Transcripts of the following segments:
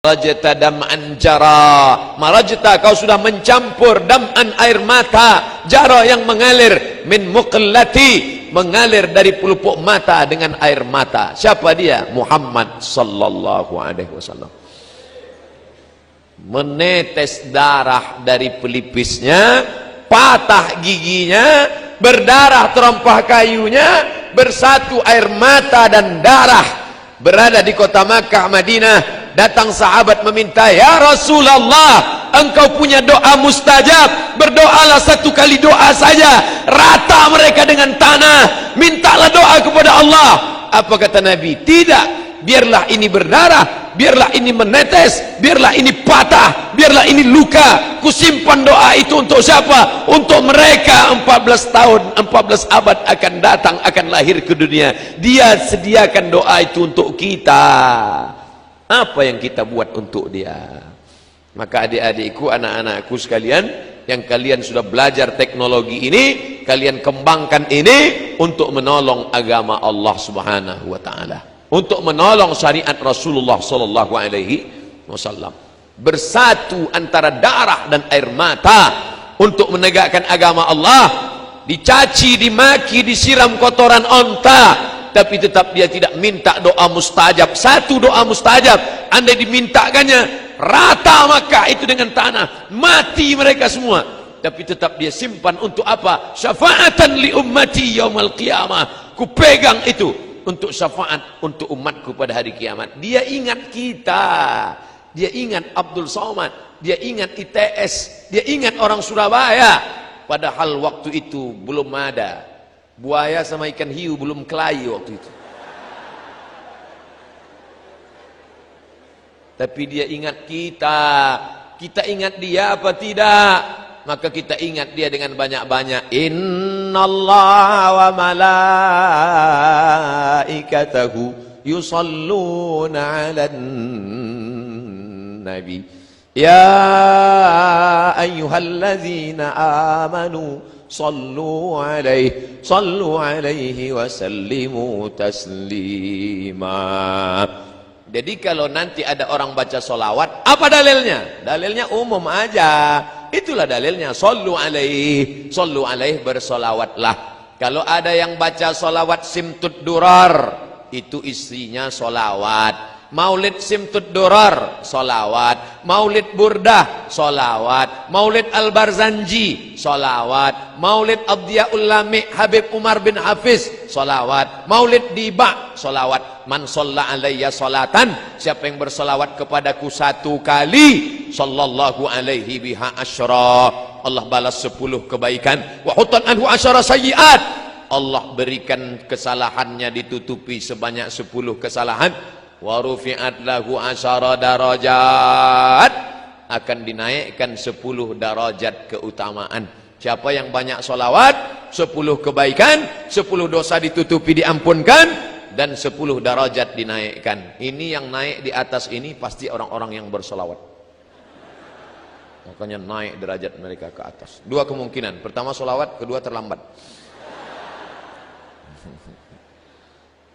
Marajta dam'an jara, marajta kau sudah mencampur dam'an air mata, jara yang mengalir, min muqallati mengalir dari pelupuk mata dengan air mata. Siapa dia? Muhammad sallallahu alaihi wasallam. Menetes darah dari pelipisnya, patah giginya, berdarah terompah kayunya, bersatu air mata dan darah. Berada di kota Makkah, Madinah, datang sahabat meminta, ya Rasulullah, engkau punya doa mustajab, berdoalah satu kali doa saja, rata mereka dengan tanah, mintalah doa kepada Allah. Apa kata Nabi? Tidak, biarlah ini berdarah, biarlah ini menetes, biarlah ini patah, biarlah ini luka, kusimpan doa itu untuk siapa? Untuk mereka 14 tahun, 14 abad akan datang, akan lahir ke dunia. Dia sediakan doa itu untuk kita. Apa yang kita buat untuk dia? Maka adik-adikku, anak-anakku sekalian, yang kalian sudah belajar teknologi ini, kalian kembangkan ini untuk menolong agama Allah subhanahu wa ta'ala, untuk menolong syariat Rasulullah sallallahu alaihi wasallam. Bersatu antara darah dan air mata untuk menegakkan agama Allah. Dicaci, dimaki, disiram kotoran onta, tapi tetap dia tidak minta doa mustajab. Satu doa mustajab, andai dimintakannya, rata Makkah itu dengan tanah, mati mereka semua. Tapi tetap dia simpan untuk apa? Syafaatan li ummati yaumal qiyamah. Ku pegang itu untuk syafaat untuk umatku pada hari kiamat. Dia ingat kita, dia ingat Abdul Somad, dia ingat ITS, dia ingat orang Surabaya. Padahal waktu itu belum ada buaya sama ikan hiu, belum kelahi waktu itu. Tapi dia ingat kita. Kita ingat dia apa tidak? Maka kita ingat dia dengan banyak-banyak. Innallaha wa malaikatahu yusalluna 'alan nabi. Ya ayyuhalladzina amanu sallu alaihi wa sallimu taslima. Jadi kalau nanti ada orang baca solawat, apa dalilnya? Dalilnya umum aja. Itulah dalilnya. Sallu alaihi bersolawatlah. Kalau ada yang baca solawat simtud durar, itu isinya solawat. Maulid simtud durar, solawat. Maulid burdah, solawat. Maulid al-barzanji, solawat. Maulid abdiyaul lami Habib Umar bin Hafiz, solawat. Maulid diba, solawat. Man sholla alayya sholatan, siapa yang bersolawat kepadaku satu kali, sallallahu alaihi biha asyra, Allah balas 10 kebaikan. Wa hutan anhu asyara sayyiat, Allah berikan kesalahannya ditutupi sebanyak 10 kesalahan. Wa rufi'at lahu asyara darajat, akan dinaikkan 10 darajat keutamaan. Siapa yang banyak solawat, 10 kebaikan, 10 dosa ditutupi diampunkan, dan 10 darajat dinaikkan. Ini yang naik di atas ini pasti orang-orang yang bersolawat. Makanya naik derajat mereka ke atas. Dua kemungkinan. Pertama solawat, kedua terlambat.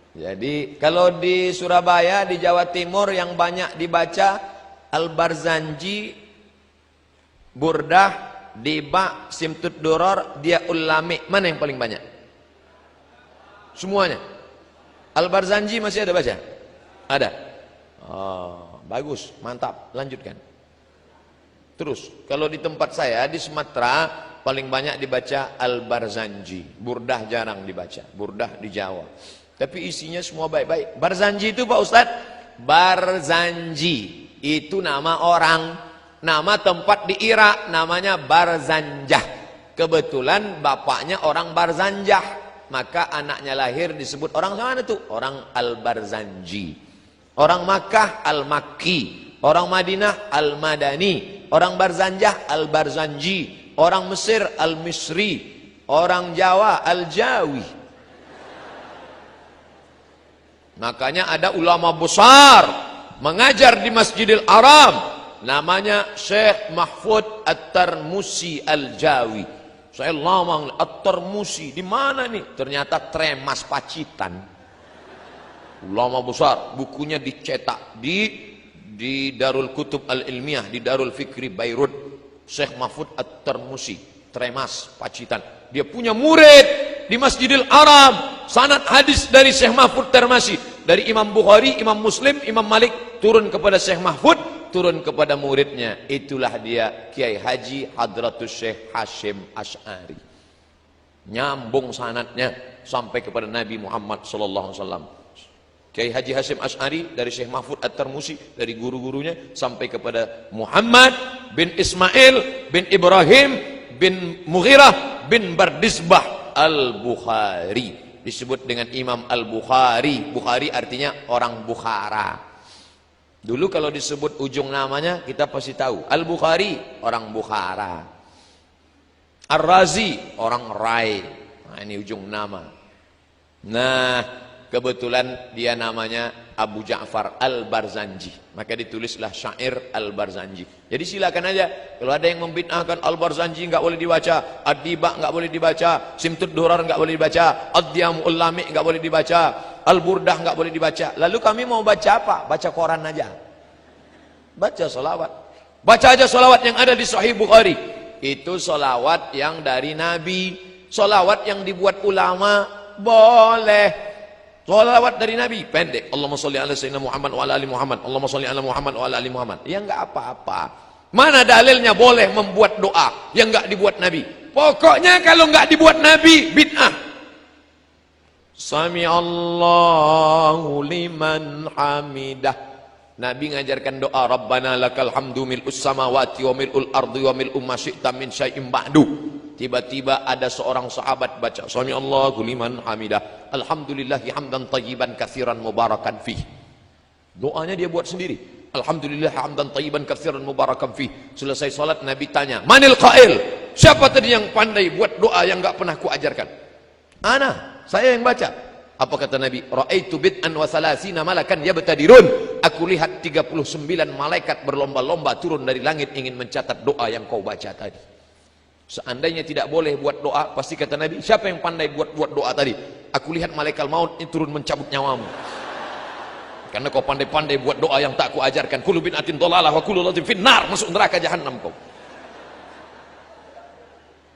Jadi kalau di Surabaya, di Jawa Timur yang banyak dibaca Al-Barzanji, Burdah, Diba, Simtud Duror, Dia Ulami, mana yang paling banyak? Semuanya. Al-Barzanji masih ada baca? Ada. Oh, bagus, mantap, lanjutkan. Terus, kalau di tempat saya di Sumatera paling banyak dibaca Al-Barzanji. Burdah jarang dibaca, Burdah di Jawa. Tapi isinya semua baik-baik. Barzanji itu Pak Ustadz, Barzanji itu nama orang, nama tempat di Irak namanya Barzanjah. Kebetulan bapaknya orang Barzanjah, maka anaknya lahir disebut orang mana tuh? Orang Al-Barzanji. Orang Makkah Al-Makki, orang Madinah Al-Madani, orang Barzanjah Al-Barzanji, orang Mesir Al-Misri, orang Jawa Al-Jawi. Makanya ada ulama besar mengajar di Masjidil Haram, namanya Syekh Mahfud At-Tarmusi Al-Jawi. Saya lama At-Tarmusi di mana nih? Ternyata Tremas Pacitan. Ulama besar, bukunya dicetak di di Darul Kutub Al-Ilmiah, di Darul Fikri Beirut, Syekh Mahfud At-Tarmusi, Tremas, Pacitan. Dia punya murid di Masjidil Haram, sanad hadis dari Syekh Mahfud Tarmusi, dari Imam Bukhari, Imam Muslim, Imam Malik, turun kepada Syekh Mahfud, turun kepada muridnya. Itulah dia Kiai Haji Hadratus Syekh Hashim Asy'ari. Nyambung sanadnya sampai kepada Nabi Muhammad sallallahu alaihi wasallam. Kiai Haji Hashim Asy'ari dari Syekh Mahfud At-Tarmusi, dari guru-gurunya sampai kepada Muhammad bin Ismail bin Ibrahim bin Mughirah bin Bardisbah Al-Bukhari. Disebut dengan Imam Al-Bukhari. Bukhari artinya orang Bukhara. Dulu kalau disebut ujung namanya kita pasti tahu. Al-Bukhari orang Bukhara. Ar-Razi orang Rai. Nah, ini ujung nama. Nah, kebetulan dia namanya Abu Ja'far Al-Barzanji, maka ditulislah syair Al-Barzanji. Jadi silakan aja, kalau ada yang membid'ahkan Al-Barzanji nggak boleh dibaca, Ad-Diba nggak boleh dibaca, Simtud Durar nggak boleh dibaca, Ad-Diyamul Lami nggak boleh dibaca, Al-Burdah nggak boleh dibaca. Lalu kami mau baca apa? Baca koran aja, baca solawat, baca aja solawat yang ada di Sahih Bukhari. Itu solawat yang dari Nabi. Solawat yang dibuat ulama boleh. Solawat dari Nabi pendek, Allahumma sholli ala sayyidina Muhammad wa ala ali Muhammad, Allahumma sholli ala Muhammad wa ala ali Muhammad. Ya enggak apa-apa. Mana dalilnya boleh membuat doa yang enggak dibuat Nabi? Pokoknya kalau enggak dibuat Nabi, bid'ah. Sami Allahu liman hamidah. Nabi ngajarkan doa, Rabbana lakal hamdu mil'us samawati wa mil'ul ardi wa mil'u ma syi'ta min syai'im ba'du. Tiba-tiba ada seorang sahabat baca Sami Allahu liman hamidah, alhamdulillahi hamdan tayyiban katsiran mubarakan fih. Doanya dia buat sendiri, alhamdulillah hamdan tayyiban katsiran mubarakan fih. Selesai salat Nabi tanya, manil qail? Siapa tadi yang pandai buat doa yang enggak pernah kuajarkan? Ana, saya yang baca. Apa kata Nabi? Ra'aitu bid'an wa salasina malakan yabtadirun. Aku lihat 39 malaikat berlomba-lomba turun dari langit ingin mencatat doa yang kau baca tadi. Seandainya tidak boleh buat doa, pasti kata Nabi, siapa yang pandai buat doa tadi? Aku lihat malaikat maut ini turun mencabut nyawamu. Karena kau pandai-pandai buat doa yang tak aku ajarkan. Kullu bid'atin dhalalah wa kullu dhalatin finnar. Masuk neraka jahanam kau.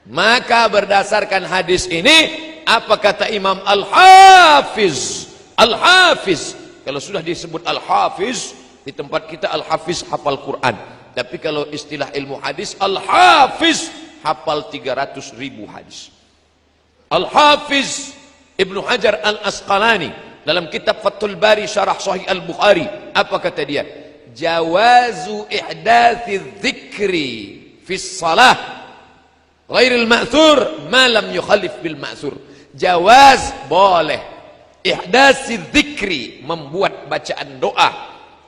Maka berdasarkan hadis ini, apa kata Imam Al-Hafiz? Al-Hafiz, kalau sudah disebut Al-Hafiz, di tempat kita Al-Hafiz hafal Quran. Tapi kalau istilah ilmu hadis, Al-Hafiz hafal 300.000 hadis. Al-Hafiz Ibnu Hajar Al-Asqalani dalam kitab Fathul Bari Syarah Sahih Al-Bukhari, apa kata dia? Jawazu ihdathi dzikri fi shalah ghairil ma'thur ma lam yukhalif bil ma'thur. Jawaz, boleh, ihdasi dzikri, membuat bacaan doa,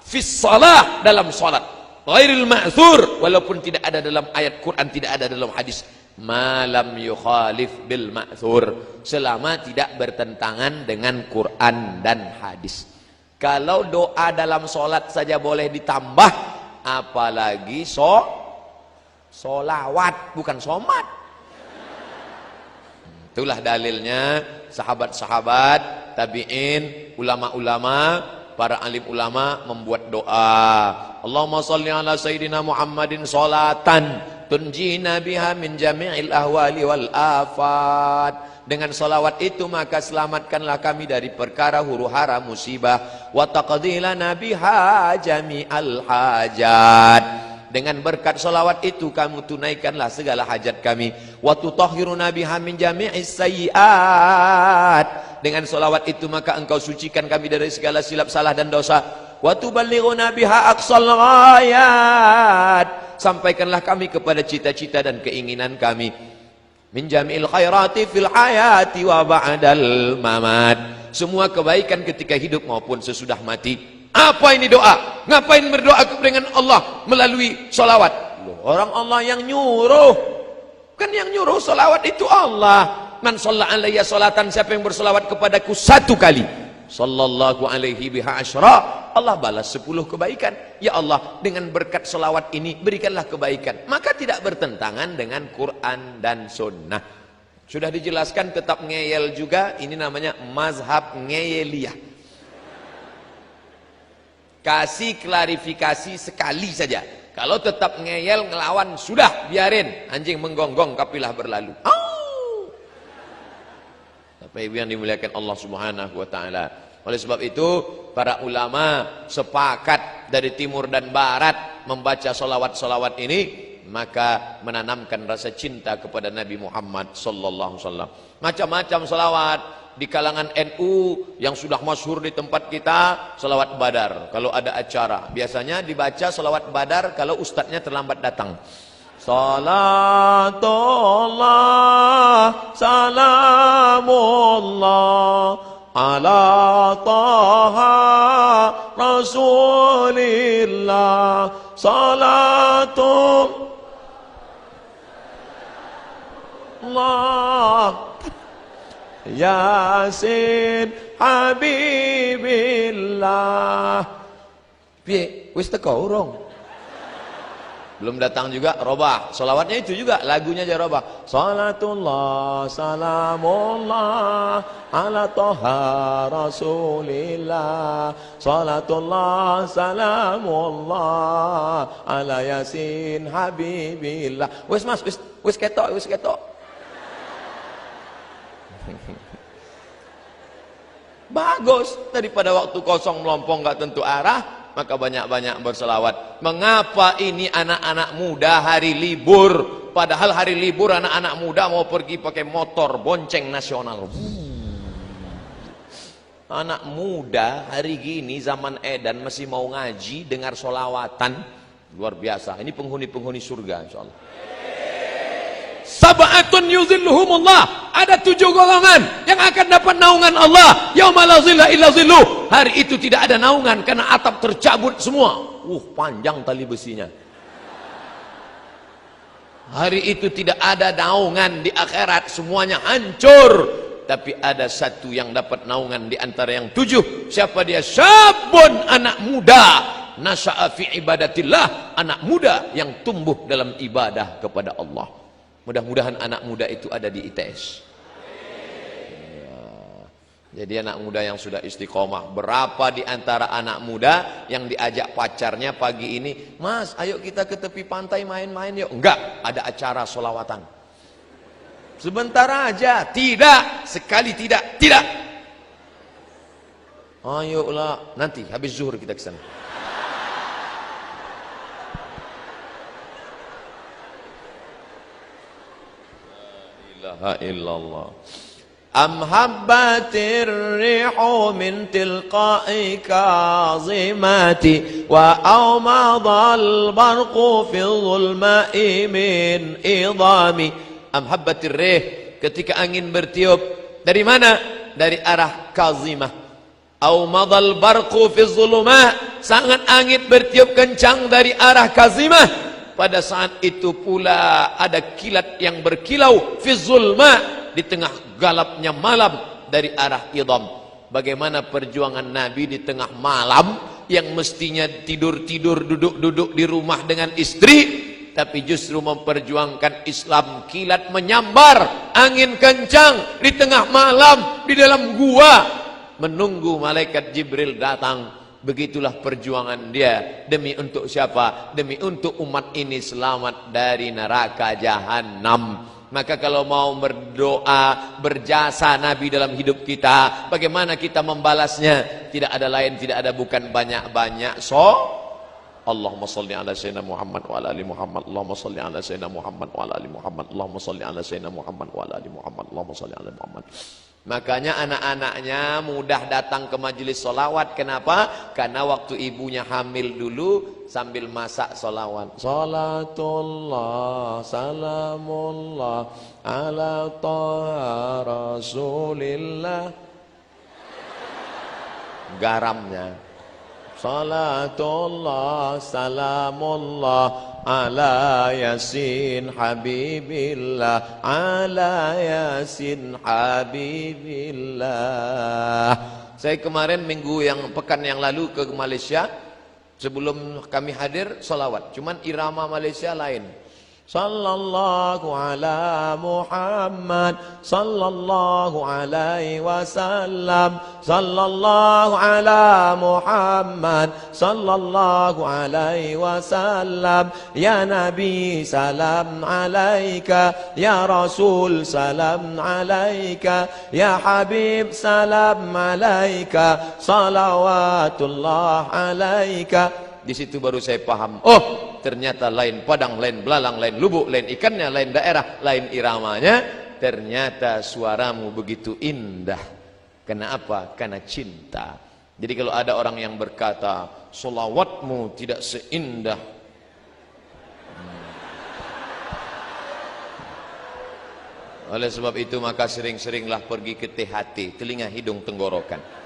fis shalah, dalam salat, ghairil ma'thur, walaupun tidak ada dalam ayat Quran, tidak ada dalam hadis, ma lam yukhalif bil ma'thur, selama tidak bertentangan dengan Quran dan hadis. Kalau doa dalam salat saja boleh ditambah, apalagi solawat, bukan somat. Itulah dalilnya sahabat-sahabat, tabi'in, ulama-ulama, para alim ulama membuat doa. Allahumma sholli ala sayyidina Muhammadin sholatan tunjina biha min jami'il ahwali wal afat. Dengan salawat itu maka selamatkanlah kami dari perkara huru-hara musibah, wa taqdi lana biha jami'al hajat. Dengan berkat salawat itu kamu tunaikanlah segala hajat kami. Wa tutahhiruna biha min jami'is sayyi'at. Dengan salawat itu maka engkau sucikan kami dari segala silap salah dan dosa. Wa tuballighuna biha aqsal ghayat. Sampaikanlah kami kepada cita-cita dan keinginan kami. Min jami'il khairati fil hayati wa ba'dal mamat. Semua kebaikan ketika hidup maupun sesudah mati. Apa ini doa? Ngapain berdoa dengan Allah melalui salawat? Orang Allah yang nyuruh. Kan yang nyuruh salawat itu Allah. Man shalla alayya salatan, siapa yang bersalawat kepadaku 1 kali, sallallahu alaihi biha asyra, Allah balas 10 kebaikan. Ya Allah, dengan berkat salawat ini berikanlah kebaikan. Maka tidak bertentangan dengan Quran dan Sunnah. Sudah dijelaskan, tetap ngeyel juga. Ini namanya mazhab ngeyeliyah. Kasih klarifikasi sekali saja. Kalau tetap ngeyel, ngelawan, sudah biarin. Anjing menggonggong, kapilah berlalu. Bapak Ibu yang dimuliakan Allah Subhanahu wa taala. Oleh sebab itu, para ulama sepakat dari timur dan barat membaca solawat-solawat ini, maka menanamkan rasa cinta kepada Nabi Muhammad sallallahu alaihi wasallam. Macam-macam solawat di kalangan NU yang sudah masyhur di tempat kita, solawat Badar. Kalau ada acara, biasanya dibaca solawat Badar kalau ustadznya terlambat datang. Salatullah salamullah ala taha rasulillah salatullah Yasin Habibillah. Piye? Wis teko urung? Belum datang juga robah. Solawatnya itu juga, lagunya aja robah. Salatullah salamullah ala toha rasulillah. Salatullah salamullah ala yasin habibillah. Wis mas, wis ketok, wis ketok. Bagus, daripada waktu kosong melompong gak tentu arah, maka banyak-banyak berselawat. Mengapa ini anak-anak muda hari libur, padahal hari libur anak-anak muda mau pergi pakai motor bonceng nasional. Anak muda hari gini zaman edan masih mau ngaji, dengar solawatan, luar biasa. Ini penghuni-penghuni surga insyaallah. Sab'atun yuzilluhumullah, ada 7 golongan yang akan dapat naungan Allah yauma la zilla illa zilluh. Hari itu tidak ada naungan karena atap tercabut semua. Panjang tali besinya. Hari itu tidak ada naungan di akhirat, semuanya hancur. Tapi ada satu yang dapat naungan di antara yang 7. Siapa dia? Syabun, anak muda, nasya'a fi ibadatillah, anak muda yang tumbuh dalam ibadah kepada Allah. Mudah-mudahan anak muda itu ada di ITS. Ya. Jadi anak muda yang sudah istiqomah. Berapa di antara anak muda yang diajak pacarnya pagi ini, Mas, ayo kita ke tepi pantai main-main yuk. Enggak, ada acara solawatan. Sebentar aja. Tidak, sekali tidak. Tidak. Ayolah, nanti habis zuhur kita ke sana. Illallah. Am habbatir rihu min tilqa'i kazimati wa awmadal barqu fi dhulma'i min idami. Am habbatir rih, ketika angin bertiup dari mana? Dari arah kazimah. Awmadal barqu fi dhulma, sangat angin bertiup kencang dari arah kazimah. Pada saat itu pula ada kilat yang berkilau fi zulma, di tengah galapnya malam dari arah idham. Bagaimana perjuangan Nabi di tengah malam yang mestinya tidur-tidur, duduk-duduk di rumah dengan istri, tapi justru memperjuangkan Islam. Kilat menyambar, angin kencang di tengah malam di dalam gua menunggu malaikat Jibril datang. Begitulah perjuangan dia. Demi untuk siapa? Demi untuk umat ini selamat dari neraka jahanam. Maka kalau mau berdoa, berjasa Nabi dalam hidup kita, bagaimana kita membalasnya? Tidak ada lain, tidak ada bukan banyak-banyak. Allahumma salli ala sayyidina Muhammad wa ala ali Muhammad. Allahumma salli ala sayyidina Muhammad wa ala ali Muhammad. Allahumma salli ala sayyidina Muhammad wa ala ali Muhammad. Allahumma salli ala Muhammad. Makanya anak-anaknya mudah datang ke majelis solawat. Kenapa? Karena waktu ibunya hamil dulu sambil masak solawat. Salatullah salamullah ala taha rasulillah. Garamnya. Salatullah salamullah ala yasin habibillah, ala yasin habibillah. Saya kemarin pekan yang lalu ke Malaysia. Sebelum kami hadir solawat, cuman irama Malaysia lain. Sallallahu ala Muhammad sallallahu alaihi wasallam. Sallallahu ala Muhammad sallallahu alaihi wasallam. Ya Nabi salam alaika, ya Rasul salam alaika, ya Habib salam alaika, salawatullah alaika. Di situ baru saya paham, oh ternyata lain Padang, lain Belalang, lain Lubuk, lain ikannya, lain daerah, lain iramanya. Ternyata suaramu begitu indah. Kenapa? Karena cinta. Jadi kalau ada orang yang berkata solawatmu tidak seindah, oleh sebab itu maka sering-seringlah pergi ke THT, telinga hidung tenggorokan.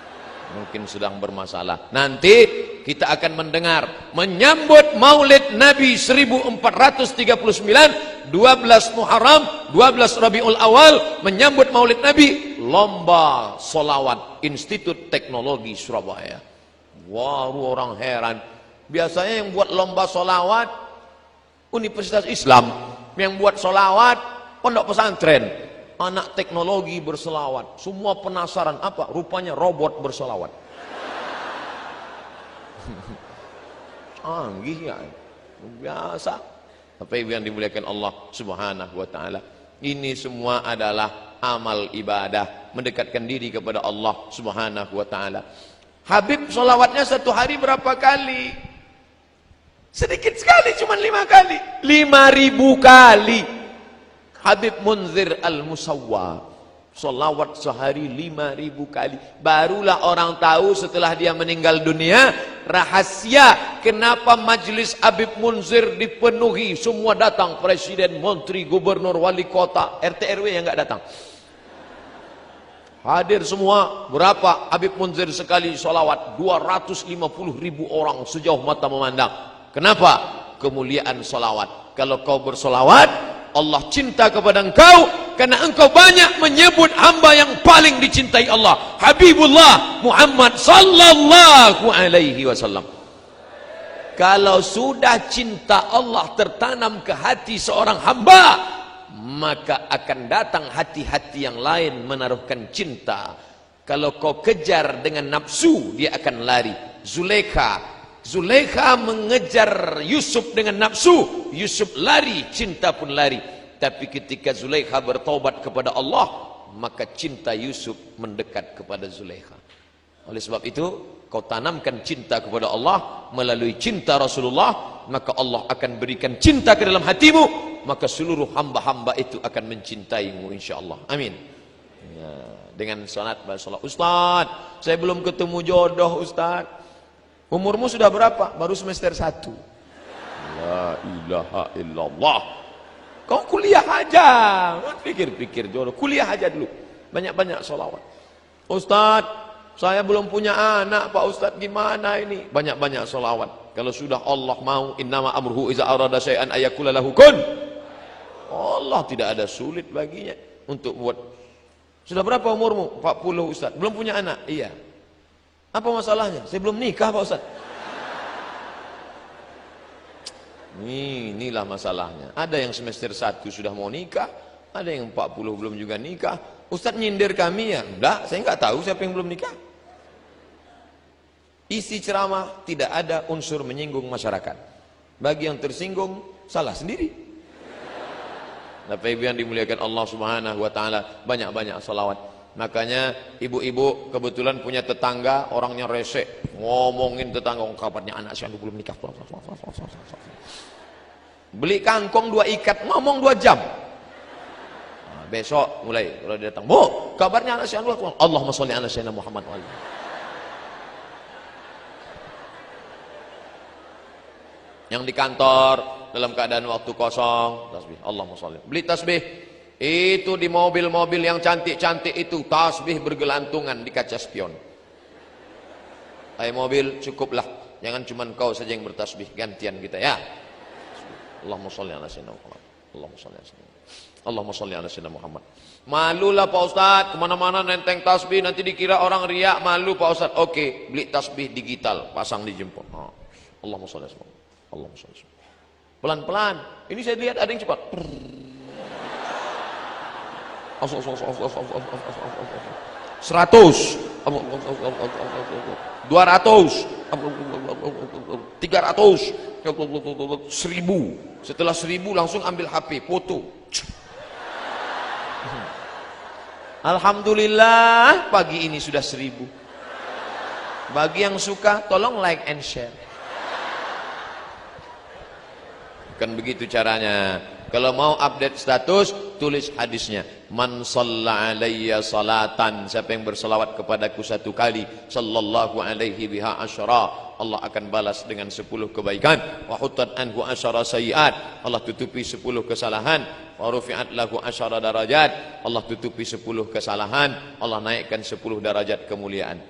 Mungkin sedang bermasalah. Nanti kita akan mendengar menyambut Maulid Nabi 1439, 12 Muharram, 12 Rabiul Awal, menyambut Maulid Nabi, lomba solawat Institut Teknologi Surabaya. Wah, orang heran. Biasanya yang buat lomba solawat Universitas Islam, yang buat solawat pondok pesantren. Anak teknologi berselawat, semua penasaran apa? Rupanya robot berselawat. Canggih ya, biasa. Tapi yang dimuliakan Allah Subhanahu wa taala, ini semua adalah amal ibadah, mendekatkan diri kepada Allah Subhanahu wa taala. Habib solawatnya satu hari berapa kali? Sedikit sekali, cuma 5 kali. 5.000 kali. Habib Munzir Al-Musawwa solawat sehari 5.000 kali. Barulah orang tahu setelah dia meninggal dunia rahasia kenapa majelis Habib Munzir dipenuhi, semua datang, presiden, menteri, gubernur, wali kota, RT RW yang enggak datang hadir semua. Berapa Habib Munzir sekali solawat? 250.000 orang sejauh mata memandang. Kenapa? Kemuliaan solawat. Kalau kau bersolawat, Allah cinta kepada engkau karena engkau banyak menyebut hamba yang paling dicintai Allah, Habibullah Muhammad sallallahu alaihi wasallam. Kalau sudah cinta Allah tertanam ke hati seorang hamba, maka akan datang hati-hati yang lain menaruhkan cinta. Kalau kau kejar dengan nafsu, dia akan lari. Zulaikha mengejar Yusuf dengan nafsu, Yusuf lari, cinta pun lari. Tapi ketika Zulaikha bertobat kepada Allah, maka cinta Yusuf mendekat kepada Zulaikha. Oleh sebab itu, kau tanamkan cinta kepada Allah melalui cinta Rasulullah, maka Allah akan berikan cinta ke dalam hatimu, maka seluruh hamba-hamba itu akan mencintaimu insyaallah. Amin. Ya, dengan salat bersolat. Ustaz, saya belum ketemu jodoh Ustaz. Umurmu sudah berapa? Baru semester 1. La ilaha illallah. Kau kuliah aja. Pikir-pikir jodoh. Kuliah aja dulu. Banyak-banyak sholawat. Ustaz, saya belum punya anak Pak Ustaz, gimana ini? Banyak-banyak sholawat. Kalau sudah Allah mau, innama amruhu iza arada syai'an ayakula lahu kun. Allah tidak ada sulit baginya untuk buat. Sudah berapa umurmu? 40 Ustaz. Belum punya anak? Iya. Apa masalahnya? Saya belum nikah Pak Ustaz. Inilah masalahnya. Ada yang semester 1 sudah mau nikah, ada yang 40 belum juga nikah. Ustaz nyindir kami ya? Enggak, saya enggak tahu siapa yang belum nikah. Isi ceramah tidak ada unsur menyinggung masyarakat. Bagi yang tersinggung, salah sendiri. Bapak Ibu yang dimuliakan Allah Subhanahu wa taala, banyak-banyak salawat. Makanya ibu-ibu kebetulan punya tetangga orangnya rese, ngomongin tetangga, kabarnya anak saya belum nikah. Beli kangkong 2 ikat, ngomong 2 jam. Nah, besok mulai kalau dia datang, Bu, kabarnya anak saya Allahumma sholli ala sayyidina Muhammad wa alihi. Yang di kantor dalam keadaan waktu kosong, tasbih, Allahumma sholli. Beli tasbih. Itu di mobil-mobil yang cantik-cantik itu tasbih bergelantungan di kaca spion. Hai mobil, cukuplah, jangan cuma kau saja yang bertasbih, gantian kita ya. Allahumma sholli ala sayyidina Muhammad. Allahumma sholli ala sayyidina Muhammad. Allahumma sholli ala sayyidina Muhammad. Malulah Pak Ustaz, kemana-mana nenteng tasbih, nanti dikira orang riak, malu Pak Ustaz. Oke, beli tasbih digital, pasang di jempol. Allahumma sholli ala sayyidina Muhammad. Allahumma sholli ala sayyidina Muhammad. pelan-pelan. Ini saya lihat ada yang cepat. 100, 200, 300, 1000, 1000. Setelah 1000 langsung ambil HP, foto. Alhamdulillah, pagi ini sudah 1000. Bagi yang suka, tolong like and share. Bukan begitu caranya. Kalau mau update status, tulis hadisnya. Man shalla alayya salatan, siapa yang berselawat kepadaku 1 kali, sallallahu alaihi biha asyara, Allah akan balas dengan 10 kebaikan. Wa hutat anhu asyara sayiat, Allah tutupi 10 kesalahan. Wa rufi'at lahu asyara darajat, Allah tutupi 10 kesalahan, Allah naikkan 10 darajat kemuliaan.